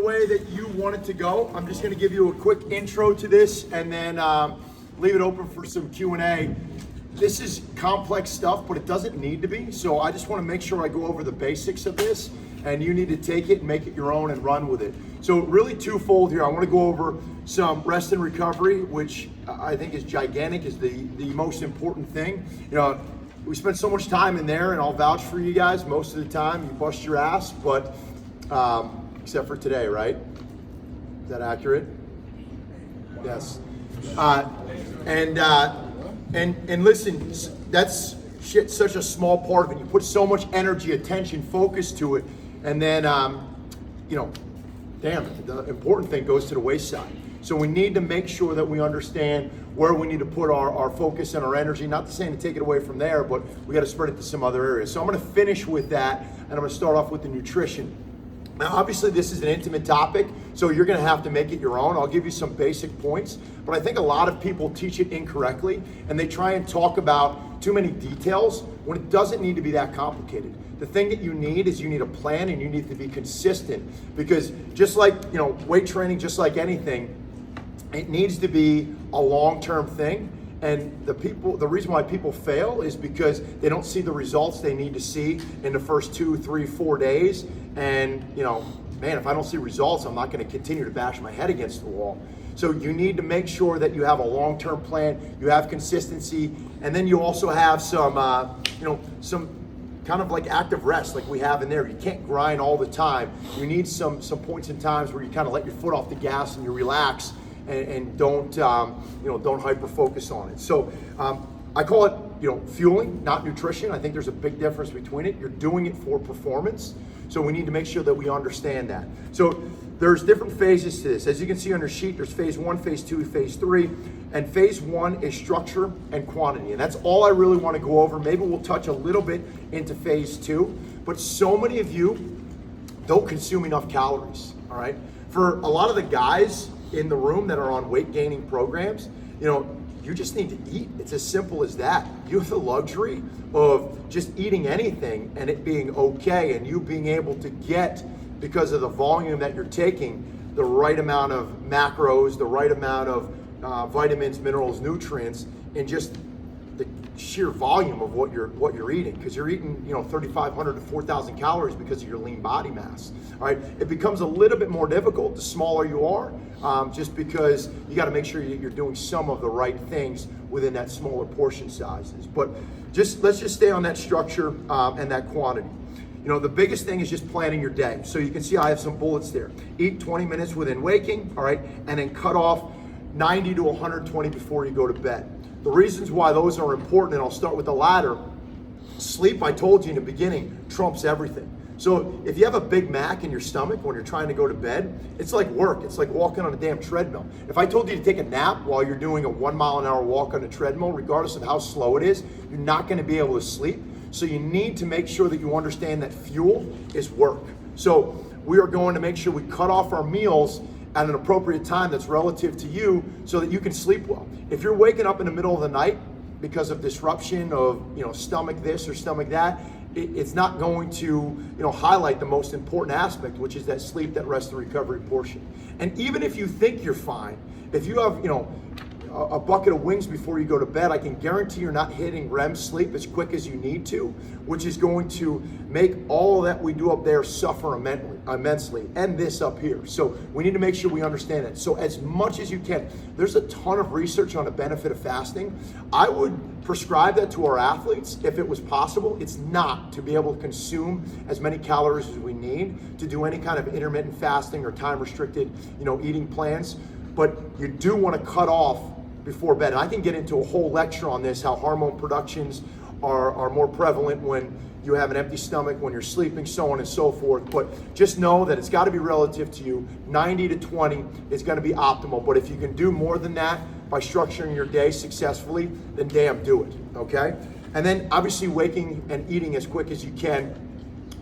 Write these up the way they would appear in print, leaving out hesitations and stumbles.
The way that you want it to go, I'm just going to give you a quick intro to this and then leave it open for some Q&A. This is complex stuff, but it doesn't need to be. So I just want to make sure I go over the basics of this, and you need to take it and make it your own and run with it. So really twofold here. I want to go over some rest and recovery, which I think is gigantic, is the most important thing. You know, we spend so much time in there, and I'll vouch for you guys. Most of the time, you bust your ass, but except for today, right? Is that accurate? Yes. And listen, that's such a small part of it. You put so much energy, attention, focus to it, and then, you know, damn, the important thing goes to the wayside. So we need to make sure that we understand where we need to put our focus and our energy. Not to saying to take it away from there, but we got to spread it to some other areas. So I'm going to finish with that, and I'm going to start off with the nutrition. Now, obviously, this is an intimate topic, so you're going to have to make it your own. I'll give you some basic points, but I think a lot of people teach it incorrectly, and they try and talk about too many details when it doesn't need to be that complicated. The thing that you need is you need a plan, and you need to be consistent, because just like, you know, weight training, just like anything, it needs to be a long-term thing. And the reason why people fail is because they don't see the results they need to see in the first 2, 3, 4 days. And, you know, man, if I don't see results, I'm not going to continue to bash my head against the wall. So you need to make sure that you have a long-term plan, you have consistency, and then you also have some, you know, some kind of like active rest like we have in there. You can't grind all the time. You need some points and times where you kind of let your foot off the gas and you relax. And don't don't hyper focus on it. So I call it, you know, fueling, not nutrition. I think there's a big difference between it. You're doing it for performance, so we need to make sure that we understand that. So there's different phases to this. As you can see on your sheet, there's phase 1, phase 2, phase 3, and phase 1 is structure and quantity, and that's all I really want to go over. Maybe we'll touch a little bit into phase 2, but so many of you don't consume enough calories. All right, for a lot of the guys in the room that are on weight gaining programs, you know, you just need to eat. It's as simple as that. You have the luxury of just eating anything and it being okay, and you being able to get, because of the volume that you're taking, the right amount of macros, the right amount of vitamins, minerals, nutrients, and just the sheer volume of what you're eating, because you're eating, you know, 3,500 to 4,000 calories because of your lean body mass. All right, it becomes a little bit more difficult the smaller you are, just because you got to make sure you're doing some of the right things within that smaller portion sizes. But let's just stay on that structure and that quantity. You know, the biggest thing is just planning your day. So you can see I have some bullets there. Eat 20 minutes within waking, all right, and then cut off 90 to 120 before you go to bed. The reasons why those are important, and I'll start with the latter. Sleep, I told you in the beginning, trumps everything. So if you have a Big Mac in your stomach when you're trying to go to bed, it's like work. It's like walking on a damn treadmill. If I told you to take a nap while you're doing a 1 mile an hour walk on a treadmill, regardless of how slow it is, you're not going to be able to sleep. So you need to make sure that you understand that fuel is work. So we are going to make sure we cut off our meals at an appropriate time that's relative to you so that you can sleep well. If you're waking up in the middle of the night because of disruption of, you know, stomach this or stomach that, it's not going to, you know, highlight the most important aspect, which is that sleep, that rest and recovery portion. And even if you think you're fine, if you have, you know, a bucket of wings before you go to bed, I can guarantee you're not hitting REM sleep as quick as you need to, which is going to make all that we do up there suffer immensely, and this up here. So we need to make sure we understand it. So as much as you can, there's a ton of research on the benefit of fasting. I would prescribe that to our athletes if it was possible. It's not to be able to consume as many calories as we need to do any kind of intermittent fasting or time restricted, you know, eating plans, but you do want to cut off before bed. And I can get into a whole lecture on this, how hormone productions are more prevalent when you have an empty stomach, when you're sleeping, so on and so forth. But just know that it's got to be relative to you. 90 to 20 is going to be optimal. But if you can do more than that by structuring your day successfully, then damn, do it, okay? And then obviously waking and eating as quick as you can,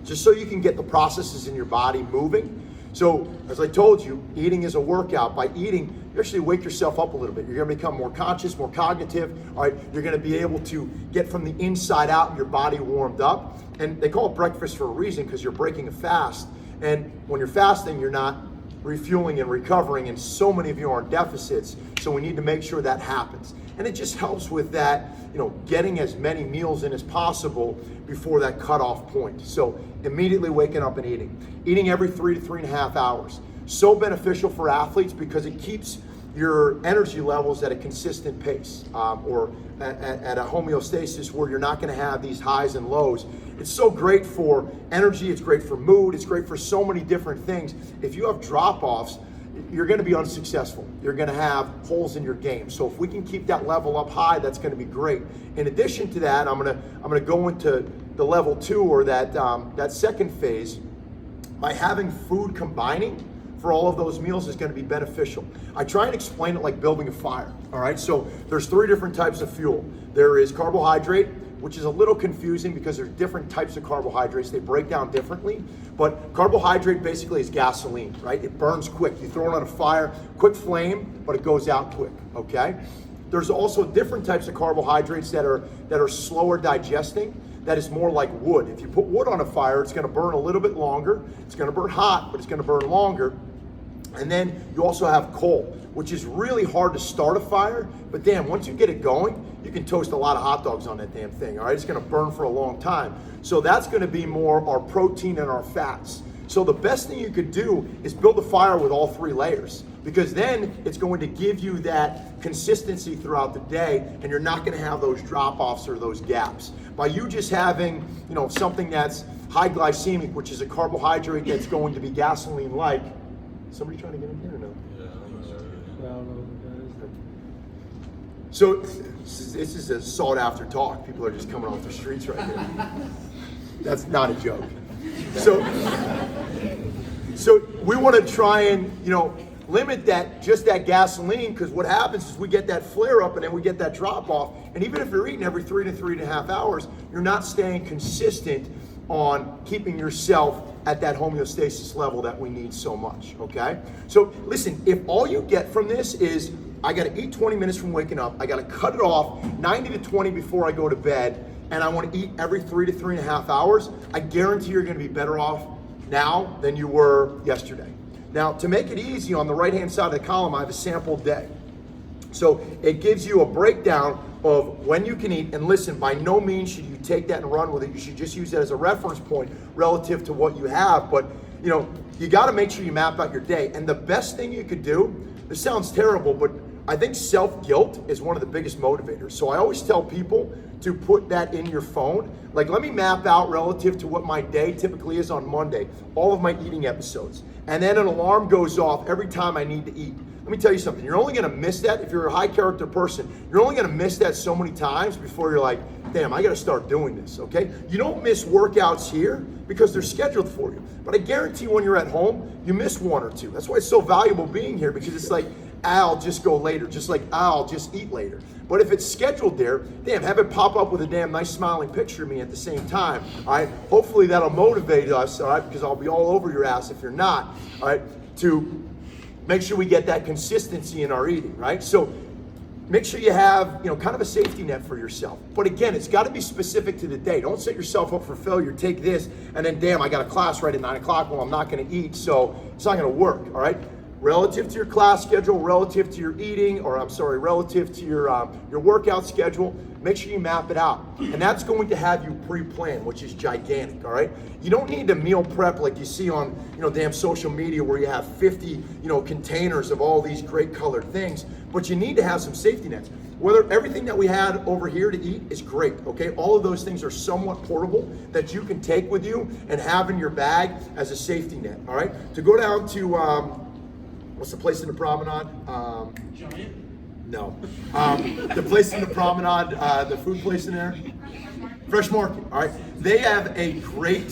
just so you can get the processes in your body moving. So as I told you, eating is a workout. By eating, you actually wake yourself up a little bit. You're going to become more conscious, more cognitive. All right, you're going to be able to get from the inside out, your body warmed up. And they call it breakfast for a reason, because you're breaking a fast. And when you're fasting, you're not refueling and recovering, and so many of you are in deficits, so we need to make sure that happens. And it just helps with that, getting as many meals in as possible before that cutoff point. So immediately waking up and eating every 3 to 3.5 hours. So beneficial for athletes because it keeps your energy levels at a consistent pace, or at a homeostasis where you're not going to have these highs and lows. It's so great for energy, it's great for mood, it's great for so many different things. If you have drop-offs, you're going to be unsuccessful. You're going to have holes in your game. So if we can keep that level up high, that's going to be great. In addition to that, I'm going to go into the level 2, or that second phase. By having food combining for all of those meals is going to be beneficial. I try and explain it like building a fire. All right, so there's 3 different types of fuel. There is carbohydrate, which is a little confusing because there's different types of carbohydrates. They break down differently, but carbohydrate basically is gasoline, right? It burns quick. You throw it on a fire, quick flame, but it goes out quick, okay? There's also different types of carbohydrates that are slower digesting. That is more like wood. If you put wood on a fire, it's going to burn a little bit longer. It's going to burn hot, but it's going to burn longer. And then you also have coal, which is really hard to start a fire, but damn, once you get it going, you can toast a lot of hot dogs on that damn thing, all right? It's gonna burn for a long time. So that's gonna be more our protein and our fats. So the best thing you could do is build a fire with all 3 layers, because then it's going to give you that consistency throughout the day, and you're not gonna have those drop-offs or those gaps. By you just having, something that's high glycemic, which is a carbohydrate that's going to be gasoline-like. Somebody trying to get in here or no? So this is a sought after talk. People are just coming off the streets right here. That's not a joke. So we want to try and, limit just that gasoline, because what happens is we get that flare up and then we get that drop off. And even if you're eating every 3 to 3.5 hours, you're not staying consistent on keeping yourself at that homeostasis level that we need so much, okay? So listen, if all you get from this is, I gotta eat 20 minutes from waking up, I gotta cut it off 90 to 20 before I go to bed, and I wanna eat every 3 to 3.5 hours, I guarantee you're gonna be better off now than you were yesterday. Now, to make it easy, on the right-hand side of the column, I have a sample day. So it gives you a breakdown of when you can eat. And listen, by no means should you take that and run with it. You should just use that as a reference point relative to what you have. But you got to make sure you map out your day. And the best thing you could do, this sounds terrible, but I think self-guilt is one of the biggest motivators. So I always tell people to put that in your phone. Like, let me map out relative to what my day typically is on Monday, all of my eating episodes. And then an alarm goes off every time I need to eat. Let me tell you something, you're only gonna miss that if you're a high character person. You're only gonna miss that so many times before you're like, damn, I gotta start doing this, okay? You don't miss workouts here because they're scheduled for you. But I guarantee when you're at home, you miss 1 or 2. That's why it's so valuable being here, because it's like, I'll just go later, just like I'll just eat later. But if it's scheduled there, damn, have it pop up with a damn nice smiling picture of me at the same time, all right? Hopefully that'll motivate us, all right? Because I'll be all over your ass if you're not, all right? To make sure we get that consistency in our eating, right? So make sure you have, kind of a safety net for yourself. But again, it's got to be specific to the day. Don't set yourself up for failure. Take this, and then, damn, I got a class right at 9 o'clock. Well, I'm not going to eat, so it's not going to work, all right? Relative to your class schedule, relative to your eating, relative to your workout schedule, make sure you map it out. And that's going to have you pre-planned, which is gigantic, all right? You don't need to meal prep like you see on, damn social media where you have 50, containers of all these great colored things, but you need to have some safety nets. Whether everything that we had over here to eat is great, okay? All of those things are somewhat portable that you can take with you and have in your bag as a safety net, all right? To go down to, what's the place in the promenade? Giant? No. The place in the promenade, the food place in there? Fresh Market, all right? They have a great,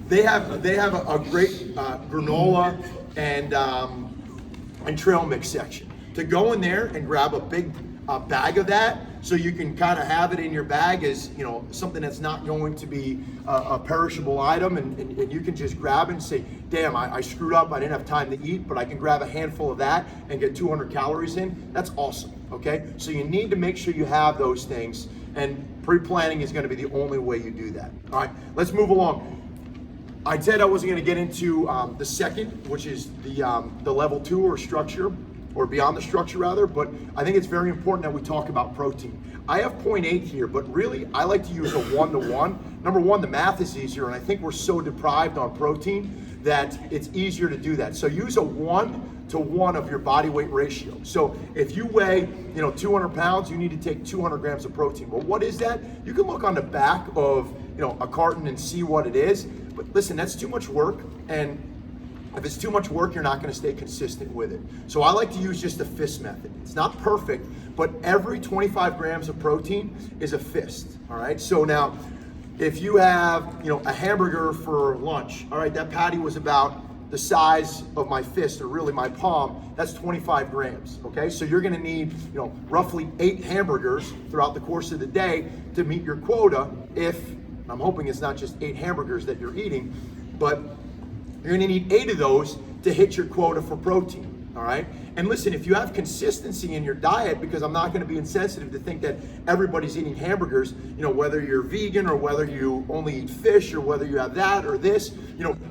they have a great granola and trail mix section. To go in there and grab a big bag of that, so you can kind of have it in your bag as something that's not going to be a perishable item, and you can just grab it and say, damn, I screwed up, I didn't have time to eat, but I can grab a handful of that and get 200 calories in. That's awesome, okay? So you need to make sure you have those things, and pre-planning is going to be the only way you do that. All right, let's move along. I said I wasn't going to get into the second, which is the level 2 or structure, or beyond the structure rather, but I think it's very important that we talk about protein. I have 0.8 here, but really I like to use a 1-to-1. Number one, the math is easier, and I think we're so deprived on protein that it's easier to do that. So use a 1-to-1 of your body weight ratio. So if you weigh 200 pounds, you need to take 200 grams of protein. Well, what is that? You can look on the back of a carton and see what it is, but listen, that's too much work, and if it's too much work, you're not going to stay consistent with it. So I like to use just the fist method. It's not perfect, but every 25 grams of protein is a fist, all right? So now, if you have, a hamburger for lunch, all right, that patty was about the size of my fist, or really my palm, that's 25 grams, okay? So you're gonna need, roughly 8 hamburgers throughout the course of the day to meet your quota. I'm hoping it's not just 8 hamburgers that you're eating, but you're gonna need 8 of those to hit your quota for protein, all right? And listen, if you have consistency in your diet, because I'm not gonna be insensitive to think that everybody's eating hamburgers, whether you're vegan or whether you only eat fish or whether you have that or this,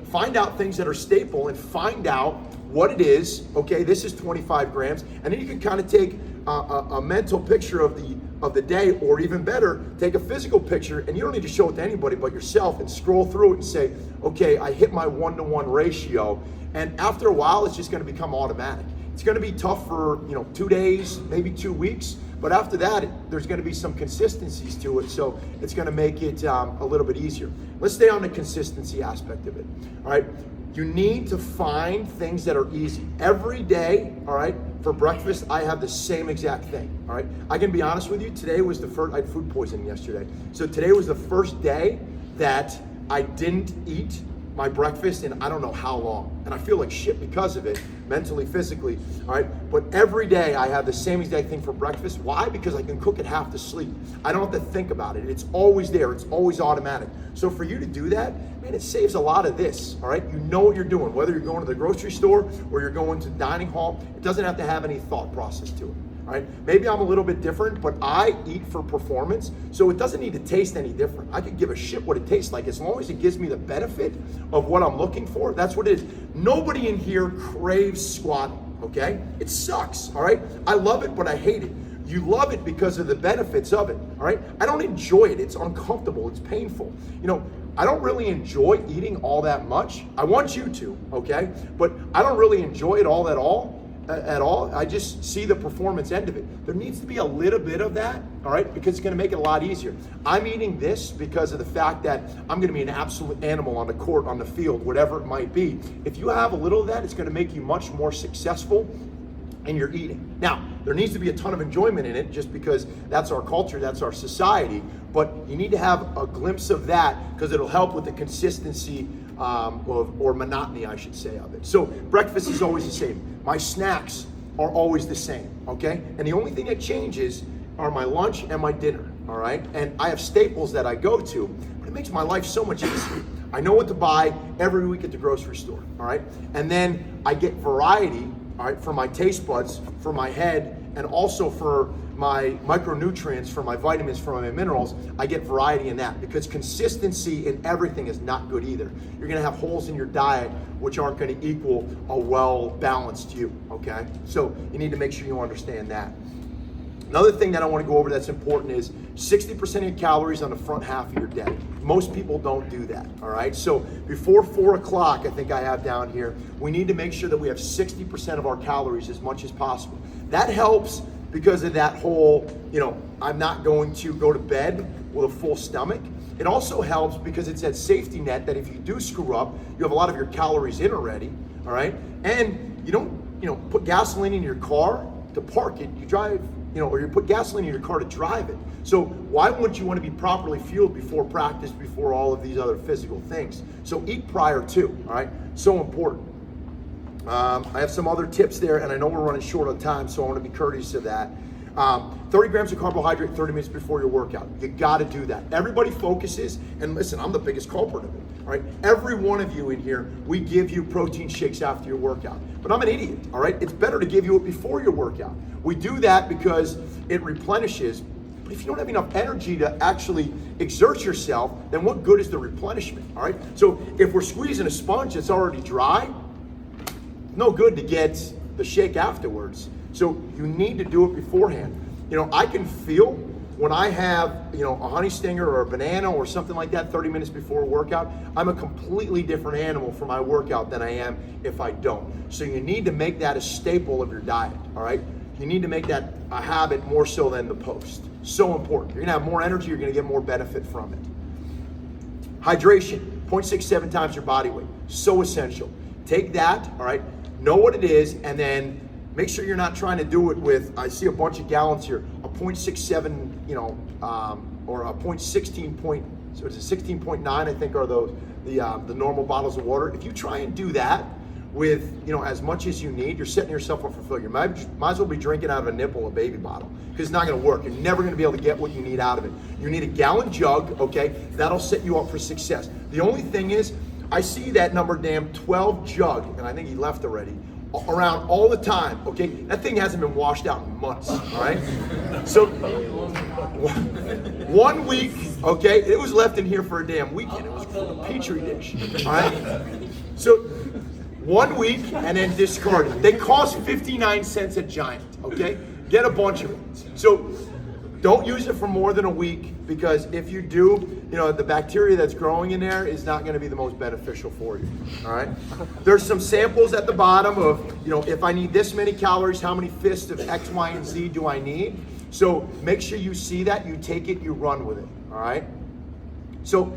find out things that are staple and find out what it is. Okay, this is 25 grams, and then you can kind of take a mental picture of the day, or even better, take a physical picture, and you don't need to show it to anybody but yourself, and scroll through it and say, okay, I hit my 1-to-1 ratio, and after a while, it's just gonna become automatic. It's gonna be tough for 2 days, maybe 2 weeks, but after that, there's gonna be some consistencies to it, so it's gonna make it a little bit easier. Let's stay on the consistency aspect of it, all right? You need to find things that are easy. Every day, all right, for breakfast, I have the same exact thing, all right? I can be honest with you, today was the first, I had food poisoning yesterday. So today was the first day that I didn't eat my breakfast in I don't know how long. And I feel like shit because of it, mentally, physically, all right? But every day I have the same exact thing for breakfast. Why? Because I can cook it half to sleep. I don't have to think about it. It's always there. It's always automatic. So for you to do that, man, it saves a lot of this, all right? You know what you're doing, whether you're going to the grocery store or you're going to dining hall, it doesn't have to have any thought process to it. All right? Maybe I'm a little bit different, but I eat for performance, so it doesn't need to taste any different. I could give a shit what it tastes like as long as it gives me the benefit of what I'm looking for. That's what it is. Nobody in here craves squatting, okay? It sucks, all right? I love it, but I hate it. You love it because of the benefits of it, all right? I don't enjoy it. It's uncomfortable. It's painful. I don't really enjoy eating all that much. I want you to, okay? But I don't really enjoy it all at all. I just see the performance end of it. There needs to be a little bit of that, all right, because it's gonna make it a lot easier. I'm eating this because of the fact that I'm gonna be an absolute animal on the court, on the field, whatever it might be. If you have a little of that, it's gonna make you much more successful in your eating. Now, there needs to be a ton of enjoyment in it just because that's our culture, that's our society, but you need to have a glimpse of that because it'll help with the consistency or monotony, I should say, of it. So breakfast is always the same. My snacks are always the same, okay? And the only thing that changes are my lunch and my dinner, all right? And I have staples that I go to, but it makes my life so much easier. I know what to buy every week at the grocery store, all right? And then I get variety, all right, for my taste buds, for my head, and also for my micronutrients, for my vitamins, for my minerals. I get variety in that because consistency in everything is not good either. You're gonna have holes in your diet which aren't gonna equal a well-balanced you, okay? So you need to make sure you understand that. Another thing that I want to go over that's important is 60% of your calories on the front half of your day. Most people don't do that, all right? So before 4 o'clock, I think I have down here, we need to make sure that we have 60% of our calories as much as possible. That helps because of that whole, I'm not going to go to bed with a full stomach. It also helps because it's that safety net that if you do screw up, you have a lot of your calories in already, all right? And you don't, put gasoline in your car to park it, you drive, or you put gasoline in your car to drive it. So why wouldn't you want to be properly fueled before practice, before all of these other physical things? So eat prior to, all right? So important. I have some other tips there, and I know we're running short on time, so I want to be courteous of that. 30 grams of carbohydrate 30 minutes before your workout. You got to do that. Everybody focuses, and listen, I'm the biggest culprit of it, all right? Every one of you in here, we give you protein shakes after your workout. But I'm an idiot, all right? It's better to give you it before your workout. We do that because it replenishes But if you don't have enough energy to actually exert yourself, then what good is the replenishment, all right? So if we're squeezing a sponge that's already dry, no good to get the shake afterwards. So you need to do it beforehand. You know, I can feel when I have, you know, a honey stinger or a banana or something like that 30 minutes before a workout, I'm a completely different animal for my workout than I am if I don't. So you need to make that a staple of your diet, all right? You need to make that a habit more so than the post. So important. You're gonna have more energy, you're gonna get more benefit from it. Hydration, 0.67 times your body weight. So essential. Take that, all right, know what it is, and then make sure you're not trying to do it with, I see a bunch of gallons here, a 0.67, you know, or a 0.16 so it's a 16.9, I think are those, the normal bottles of water. If you try and do that with, you know, as much as you need, you're setting yourself up for failure. You might as well be drinking out of a nipple, a baby bottle, because it's not gonna work. You're never gonna be able to get what you need out of it. You need a gallon jug, okay? That'll set you up for success. The only thing is, I see that number damn 12 jug, and I think he left already, around all the time, okay? That thing hasn't been washed out in months, all right? So, 1 week, okay? It was left in here for a damn weekend. It was a petri dish, all right? So, 1 week and then discard it. They cost 59 cents a giant, okay? Get a bunch of it. So, don't use it for more than a week, because if you do, you know, the bacteria that's growing in there is not going to be the most beneficial for you, all right? There's some samples at the bottom of, you know, if I need this many calories, how many fists of X, Y, and Z do I need? So make sure you see that, you take it, you run with it, all right? So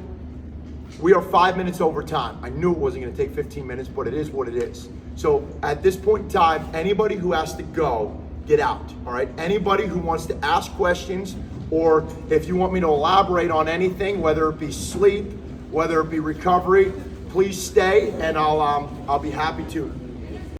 we are 5 minutes over time. I knew it wasn't going to take 15 minutes, but it is what it is. So at this point in time, anybody who has to go, get out, all right? Anybody who wants to ask questions, or if you want me to elaborate on anything, whether it be sleep, whether it be recovery, please stay, and I'll be happy to.